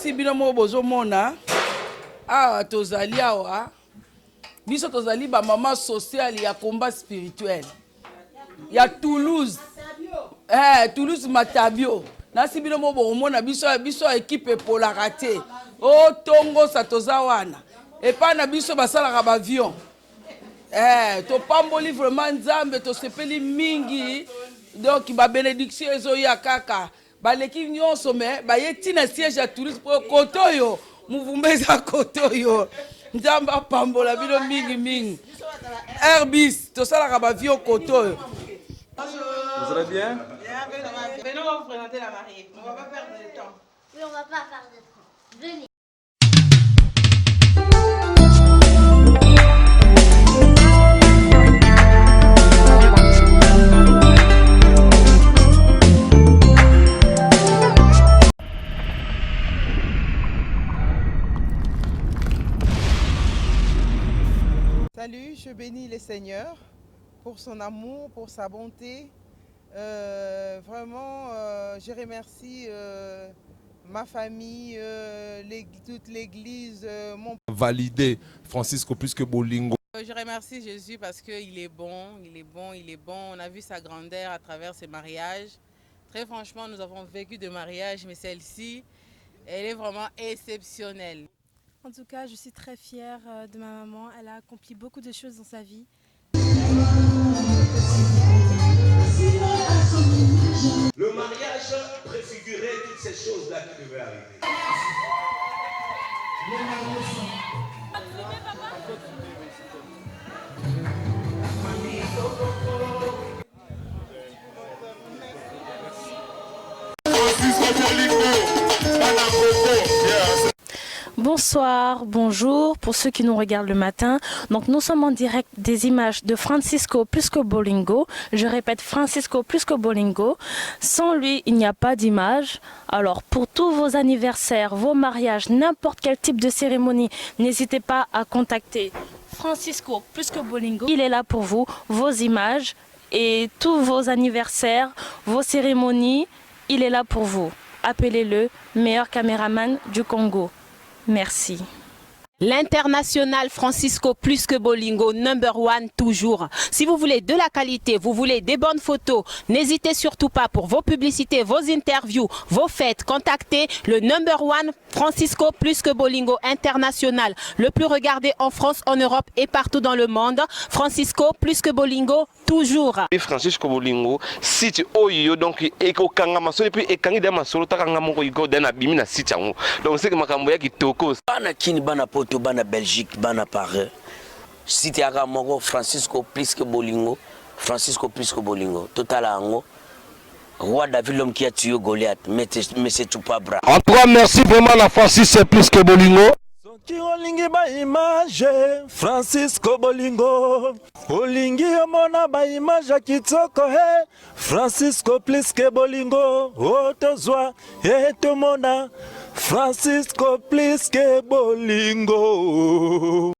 nasi bino mo bozomona awa tozali awa biso tozali ba mama sociale ya combat spirituel ya Toulouse Toulouse Matabio nasi bino mo bomona biso équipe polaka te o tongo sa tozawana epa na biso basalaka ba avion to pamboli vraiment nzambe to sepeli mingi donc ba bénédiction ezoya kaka baleki nyonso me bayeti na siège ya Toulouse pour kotoyo muvumeza kotoyo nzambe pambola bino mingi Airbus to salaka ba avion kotoyo. Vous allez bien? Venez, on va vous présenter la mariée. On va pas perdre de temps. Oui, on va pas perdre de temps. Venez. Salut, je bénis le Seigneur pour son amour, pour sa bonté. Vraiment, je remercie ma famille, toute l'église, mon... Validé Francisco plus que Bolingo. Je remercie Jésus parce qu'il est bon, il est bon, il est bon. On a vu sa grandeur à travers ses mariages. Très franchement, nous avons vécu de mariages, mais celle-ci, elle est vraiment exceptionnelle. En tout cas, je suis très fière de ma maman. Elle a accompli beaucoup de choses dans sa vie. Le mariage préfigurait toutes ces choses-là qui devaient arriver. Bonsoir, bonjour pour ceux qui nous regardent le matin. Donc nous sommes en direct des images de Francisco plus que Bolingo. Je répète, Francisco plus que Bolingo. Sans lui, il n'y a pas d'image. Alors pour tous vos anniversaires, vos mariages, n'importe quel type de cérémonie, n'hésitez pas à contacter Francisco plus que Bolingo. Il est là pour vous, vos images et tous vos anniversaires, vos cérémonies. Il est là pour vous. Appelez-le meilleur caméraman du Congo. Merci. L'international Francisco plus que Bolingo, #1 toujours. Si vous voulez de la qualité, vous voulez des bonnes photos, n'hésitez surtout pas pour vos publicités, vos interviews, vos fêtes. Contactez le #1 Francisco plus que Bolingo international. Le plus regardé en France, en Europe et partout dans le monde. Francisco plus que Bolingo toujours. Francisco Bolingo, site oyo donc eko kanga masolo puis ekangi de masolo takanga moko iko dana bimi na site yango. Donc c'est que makambo ya kitoko. Bana kini bana poto bana Belgique bana Paris. Site ya moko Francisco plus que Bolingo, Francisco plus que Bolingo. Total ango. Roi David l'homme qui a tué Goliath, mais c'est tout pas bras. En tout cas, merci vraiment la Francisco plus que Bolingo. Olingi ba image Francisco Bolingo olingi omona ba image kitoko he Francisco plus que Bolingo otozwa etomona Francisco plus que Bolingo.